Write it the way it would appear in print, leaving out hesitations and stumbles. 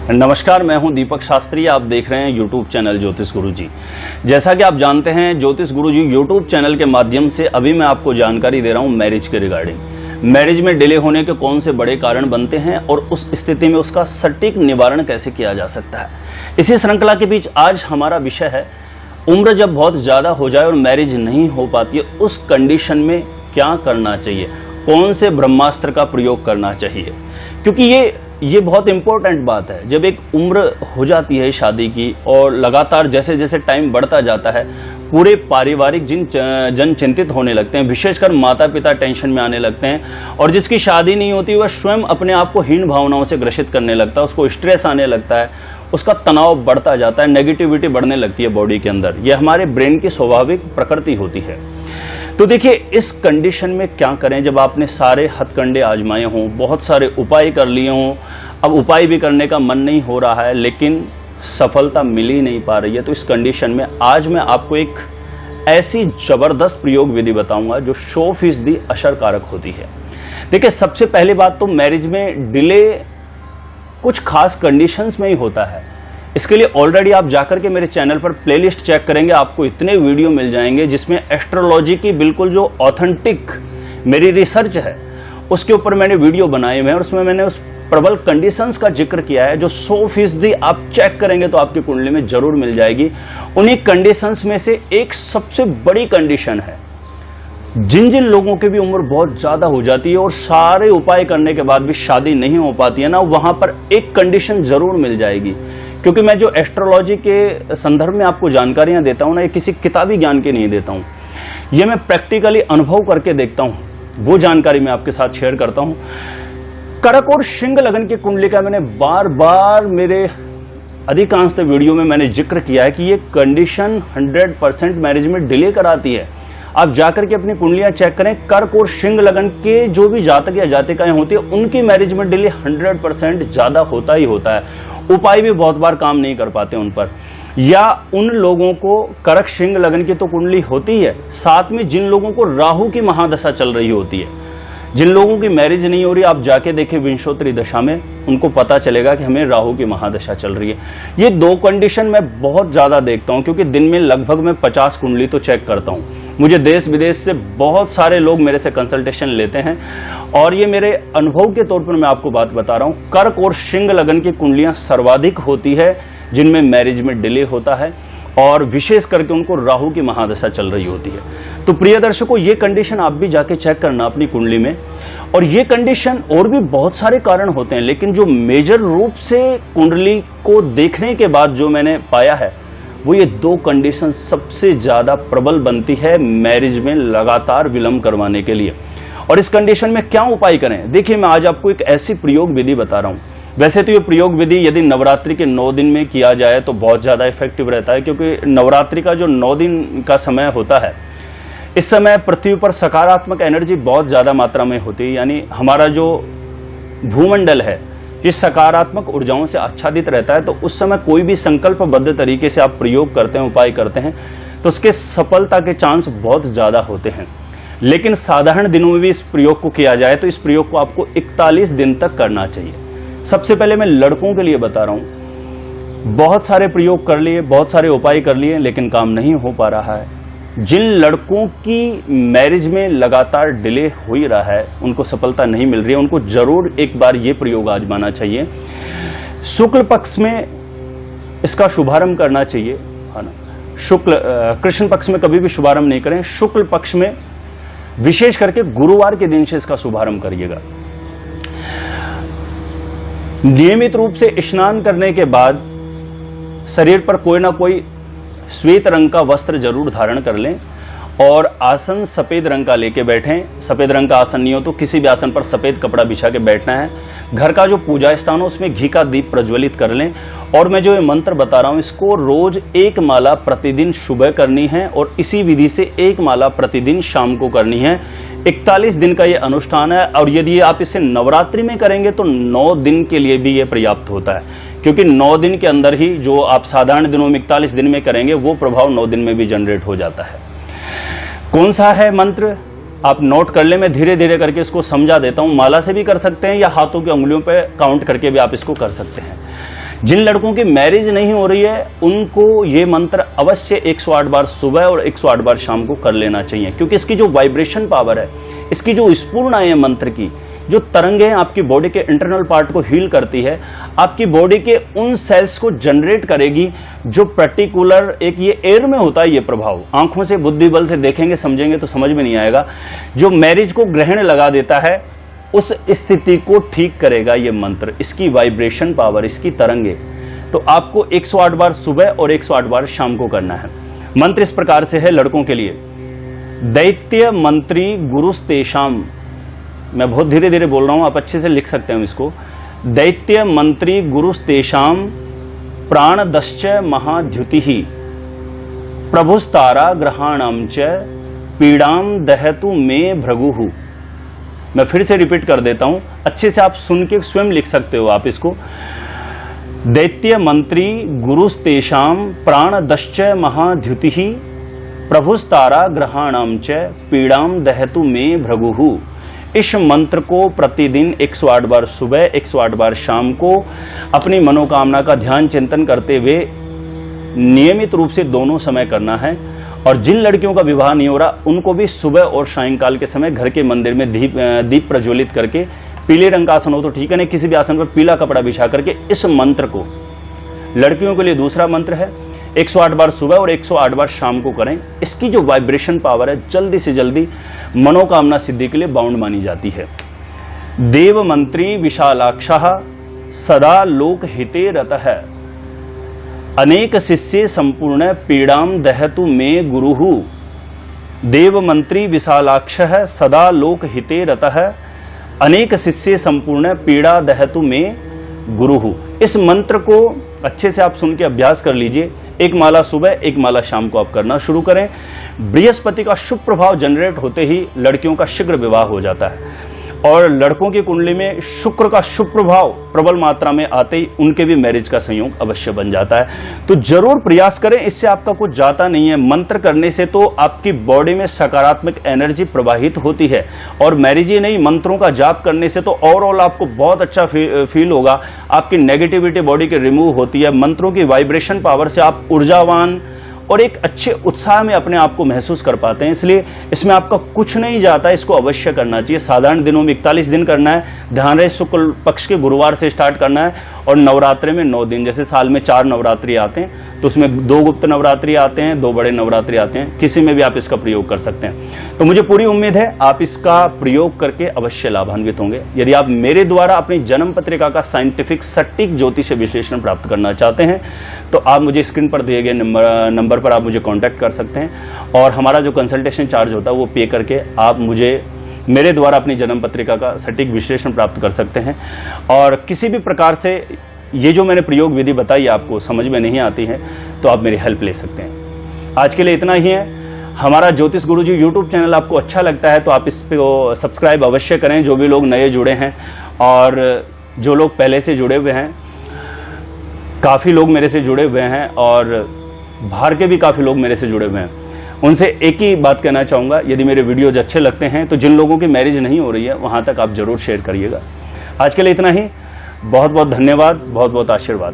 नमस्कार, मैं हूं दीपक शास्त्री। आप देख रहे हैं यूट्यूब चैनल ज्योतिष गुरु जी। जैसा कि आप जानते हैं, ज्योतिष गुरु जी यूट्यूब चैनल के माध्यम से अभी मैं आपको जानकारी दे रहा हूं मैरिज के रिगार्डिंग। मैरिज में डिले होने के कौन से बड़े कारण बनते हैं और उस स्थिति में उसका सटीक निवारण कैसे किया जा सकता है। इसी श्रृंखला के बीच आज हमारा विषय है, उम्र जब बहुत ज्यादा हो जाए और मैरिज नहीं हो पाती है, उस कंडीशन में क्या करना चाहिए, कौन से ब्रह्मास्त्र का प्रयोग करना चाहिए। क्योंकि ये बहुत इंपॉर्टेंट बात है। जब एक उम्र हो जाती है शादी की और लगातार जैसे जैसे टाइम बढ़ता जाता है, पूरे पारिवारिक जन चिंतित होने लगते हैं, विशेषकर माता पिता टेंशन में आने लगते हैं, और जिसकी शादी नहीं होती वह स्वयं अपने आप को हीन भावनाओं से ग्रसित करने लगता है, उसको स्ट्रेस आने लगता है, उसका तनाव बढ़ता जाता है, नेगेटिविटी बढ़ने लगती है बॉडी के अंदर। यह हमारे ब्रेन की स्वाभाविक प्रकृति होती है। तो देखिए, इस कंडीशन में क्या करें जब आपने सारे हथकंडे आजमाए हों, बहुत सारे उपाय कर लिए हों, अब उपाय भी करने का मन नहीं हो रहा है लेकिन सफलता मिल ही नहीं पा रही है। तो इस कंडीशन में आज मैं आपको एक ऐसी जबरदस्त प्रयोग विधि बताऊंगा जो 100% असरकारक होती है। देखिए, सबसे पहली बात तो मैरिज में डिले कुछ खास कंडीशंस में ही होता है। इसके लिए ऑलरेडी आप जाकर के मेरे चैनल पर प्लेलिस्ट चेक करेंगे, आपको इतने वीडियो मिल जाएंगे जिसमें एस्ट्रोलॉजी की बिल्कुल जो ऑथेंटिक मेरी रिसर्च है उसके ऊपर मैंने वीडियो बनाए हुए हैं, और उसमें मैंने उस प्रबल कंडीशंस का जिक्र किया है जो 100% आप चेक करेंगे तो आपकी कुंडली में जरूर मिल जाएगी। उन्हीं कंडीशंस में से एक सबसे बड़ी कंडीशन है, जिन जिन लोगों की भी उम्र बहुत ज्यादा हो जाती है और सारे उपाय करने के बाद भी शादी नहीं हो पाती है ना, वहां पर एक कंडीशन जरूर मिल जाएगी। क्योंकि मैं जो एस्ट्रोलॉजी के संदर्भ में आपको जानकारियां देता हूं ना, ये किसी किताबी ज्ञान की नहीं देता हूं, ये मैं प्रैक्टिकली अनुभव करके देखता हूं, वो जानकारी मैं आपके साथ शेयर करता हूं। कर्क और सिंह लगन की कुंडली का मैंने बार बार मेरे अधिकांश वीडियो में मैंने जिक्र किया है कि ये कंडीशन 100% मैरिज में डिले कराती है। आप जाकर के अपनी कुंडलियां चेक करें, कर्क और सिंह लगन के जो भी जातक या जातिकाएं होती है उनकी मैरिज में डिले 100% ज्यादा होता ही होता है। उपाय भी बहुत बार काम नहीं कर पाते उन पर। या उन लोगों को कर्क सिंह लगन की तो कुंडली होती है, साथ में जिन लोगों को राहु की महादशा चल रही होती है, जिन लोगों की मैरिज नहीं हो रही, आप जाके देखें विंशोत्तरी दशा में, उनको पता चलेगा कि हमें राहु की महादशा चल रही है। ये दो कंडीशन मैं बहुत ज्यादा देखता हूं, क्योंकि दिन में लगभग मैं 50 कुंडली तो चेक करता हूं। मुझे देश विदेश से बहुत सारे लोग मेरे से कंसल्टेशन लेते हैं, और ये मेरे अनुभव के तौर पर मैं आपको बात बता रहा हूं। कर्क और सिंह लगन की कुंडलियां सर्वाधिक होती है जिनमें मैरिज में डिले होता है, और विशेष करके उनको राहु की महादशा चल रही होती है। तो प्रिय दर्शकों, ये कंडीशन आप भी जाके चेक करना अपनी कुंडली में। और ये कंडीशन और भी बहुत सारे कारण होते हैं, लेकिन जो मेजर रूप से कुंडली को देखने के बाद जो मैंने पाया है वो ये दो कंडीशन सबसे ज्यादा प्रबल बनती है मैरिज में लगातार विलंब करवाने के लिए। और इस कंडीशन में क्या उपाय करें, देखिए मैं आज आपको एक ऐसी प्रयोग विधि बता रहा हूं। वैसे तो ये प्रयोग विधि यदि नवरात्रि के 9 दिन में किया जाए तो बहुत ज्यादा इफेक्टिव रहता है, क्योंकि नवरात्रि का जो 9 दिन का समय होता है, इस समय पृथ्वी पर सकारात्मक एनर्जी बहुत ज्यादा मात्रा में होती है। यानी हमारा जो भूमंडल है ये सकारात्मक ऊर्जाओं से आच्छादित रहता है। तो उस समय कोई भी संकल्पबद्ध तरीके से आप प्रयोग करते हैं, उपाय करते हैं, तो उसके सफलता के चांस बहुत ज्यादा होते हैं। लेकिन साधारण दिनों में भी इस प्रयोग को किया जाए तो इस प्रयोग को आपको 41 दिन तक करना चाहिए। सबसे पहले मैं लड़कों के लिए बता रहा हूं, बहुत सारे प्रयोग कर लिए, बहुत सारे उपाय कर लिए, लेकिन काम नहीं हो पा रहा है। जिन लड़कों की मैरिज में लगातार डिले हो ही रहा है, उनको सफलता नहीं मिल रही है, उनको जरूर एक बार ये प्रयोग आजमाना चाहिए। शुक्ल पक्ष में इसका शुभारंभ करना चाहिए, है ना। कृष्ण पक्ष में कभी भी शुभारंभ नहीं करें, शुक्ल पक्ष में विशेष करके गुरुवार के दिन से इसका शुभारंभ करिएगा। नियमित रूप से स्नान करने के बाद शरीर पर कोई ना कोई श्वेत रंग का वस्त्र जरूर धारण कर लें, और आसन सफेद रंग का लेके बैठें। सफेद रंग का आसन नहीं हो तो किसी भी आसन पर सफेद कपड़ा बिछा के बैठना है। घर का जो पूजा स्थान हो उसमें घी का दीप प्रज्वलित कर लें। और मैं जो ये मंत्र बता रहा हूं इसको रोज 1 माला प्रतिदिन सुबह करनी है, और इसी विधि से 1 माला प्रतिदिन शाम को करनी है। 41 दिन का ये अनुष्ठान है, और यदि आप इसे नवरात्रि में करेंगे तो 9 दिन के लिए भी ये पर्याप्त होता है, क्योंकि 9 दिन के अंदर ही जो आप साधारण दिनों में 41 दिन में करेंगे वो प्रभाव 9 दिन में भी जनरेट हो जाता है। कौन सा है मंत्र, आप नोट कर ले, मैं धीरे धीरे करके इसको समझा देता हूं। माला से भी कर सकते हैं या हाथों की उंगलियों पे काउंट करके भी आप इसको कर सकते हैं। जिन लड़कों की मैरिज नहीं हो रही है उनको ये मंत्र अवश्य 108 बार सुबह और 108 बार शाम को कर लेना चाहिए, क्योंकि इसकी जो वाइब्रेशन पावर है, इसकी जो स्फूर्णा है मंत्र की, जो तरंगे हैं आपकी बॉडी के इंटरनल पार्ट को हील करती है, आपकी बॉडी के उन सेल्स को जनरेट करेगी जो पर्टिकुलर एक ये एयर में होता है। ये प्रभाव आंखों से बुद्धि बल से देखेंगे समझेंगे तो समझ में नहीं आएगा। जो मैरिज को ग्रहण लगा देता है उस स्थिति को ठीक करेगा ये मंत्र, इसकी वाइब्रेशन पावर, इसकी तरंगे। तो आपको 108 बार सुबह और 108 बार शाम को करना है। मंत्र इस प्रकार से है लड़कों के लिए। दैत्य मंत्री गुरुस्तेषाम, मैं बहुत धीरे धीरे बोल रहा हूं, आप अच्छे से लिख सकते हैं इसको। दैत्य मंत्री गुरुस्तेषाम प्राणदश्च महाद्युति प्रभुस्तारा ग्रहाणाम च पीड़ाम दहतु मे भृगुः। मैं फिर से रिपीट कर देता हूं, अच्छे से आप सुन के स्वयं लिख सकते हो आप इसको। दैत्य मंत्री गुरुस्तेषाम प्राणदश्च महाद्युति प्रभुस्तारा ग्रहाणाम च पीड़ाम दहतु मे भृगुः। इस मंत्र को प्रतिदिन 108 बार सुबह 108 बार शाम को अपनी मनोकामना का ध्यान चिंतन करते हुए नियमित रूप से दोनों समय करना है। और जिन लड़कियों का विवाह नहीं हो रहा उनको भी सुबह और सायंकाल के समय घर के मंदिर में दीप प्रज्वलित करके, पीले रंग का आसन हो तो ठीक है, नहीं किसी भी आसन पर पीला कपड़ा बिछा करके इस मंत्र को, लड़कियों के लिए दूसरा मंत्र है, 108 बार सुबह और 108 बार शाम को करें। इसकी जो वाइब्रेशन पावर है जल्दी से जल्दी मनोकामना सिद्धि के लिए बाउंड मानी जाती है। देव मंत्री विशालाक्षः सदा लोक हिते रतः अनेक शिष्य संपूर्ण पीड़ाम दहतु मे गुरुः। देव मंत्री विशालाक्षः सदा लोक हिते रतः अनेक शिष्य संपूर्ण पीड़ा दहतु मे गुरुः। इस मंत्र को अच्छे से आप सुन के अभ्यास कर लीजिए। एक माला सुबह एक माला शाम को आप करना शुरू करें। बृहस्पति का शुभ प्रभाव जनरेट होते ही लड़कियों का शीघ्र विवाह हो जाता है, और लड़कों की कुंडली में शुक्र का शुभ प्रभाव प्रबल मात्रा में आते ही उनके भी मैरिज का संयोग अवश्य बन जाता है। तो जरूर प्रयास करें, इससे आपका कुछ जाता नहीं है। मंत्र करने से तो आपकी बॉडी में सकारात्मक एनर्जी प्रवाहित होती है, और मैरिज ही नहीं, मंत्रों का जाप करने से तो ओवरऑल आपको बहुत अच्छा फील होगा। आपकी नेगेटिविटी बॉडी की रिमूव होती है। मंत्रों की वाइब्रेशन पावर से आप ऊर्जावान और एक अच्छे उत्साह में अपने आप को महसूस कर पाते हैं। इसलिए इसमें आपका कुछ नहीं जाता, इसको अवश्य करना चाहिए। साधारण दिनों में 41 दिन करना है, ध्यान रहे शुक्ल पक्ष के गुरुवार से स्टार्ट करना है, और नवरात्रि में 9 दिन, जैसे साल में 4 नवरात्रि आते हैं तो उसमें 2 गुप्त नवरात्रि आते हैं, 2 बड़े नवरात्रि आते हैं, किसी में भी आप इसका प्रयोग कर सकते हैं। तो मुझे पूरी उम्मीद है आप इसका प्रयोग करके अवश्य लाभान्वित होंगे। यदि आप मेरे द्वारा अपनी जन्म पत्रिका का साइंटिफिक सटीक ज्योतिष विश्लेषण प्राप्त करना चाहते हैं तो आप मुझे स्क्रीन पर दिए गए नंबर पर आप मुझे कांटेक्ट कर सकते हैं, और हमारा जो कंसल्टेशन चार्ज होता है वो पे करके आप मुझे मेरे द्वारा अपनी जन्म पत्रिका का सटीक विश्लेषण प्राप्त कर सकते हैं। और किसी भी प्रकार से ये जो मैंने प्रयोग विधि बताई आपको समझ में नहीं आती है तो आप मेरी हेल्प ले सकते हैं। आज के लिए इतना ही है। हमारा ज्योतिष गुरुजी यूट्यूब चैनल आपको अच्छा लगता है तो आप इस पर सब्सक्राइब अवश्य करें, जो भी लोग नए जुड़े हैं, और जो लोग पहले से जुड़े हुए हैं, काफ़ी लोग मेरे से जुड़े हुए हैं, और बाहर के भी काफ़ी लोग मेरे से जुड़े हुए हैं। उनसे एक ही बात कहना चाहूँगा, यदि मेरे वीडियोज अच्छे लगते हैं तो जिन लोगों की मैरिज नहीं हो रही है वहाँ तक आप जरूर शेयर करिएगा। आज के लिए इतना ही। बहुत बहुत धन्यवाद, बहुत बहुत आशीर्वाद।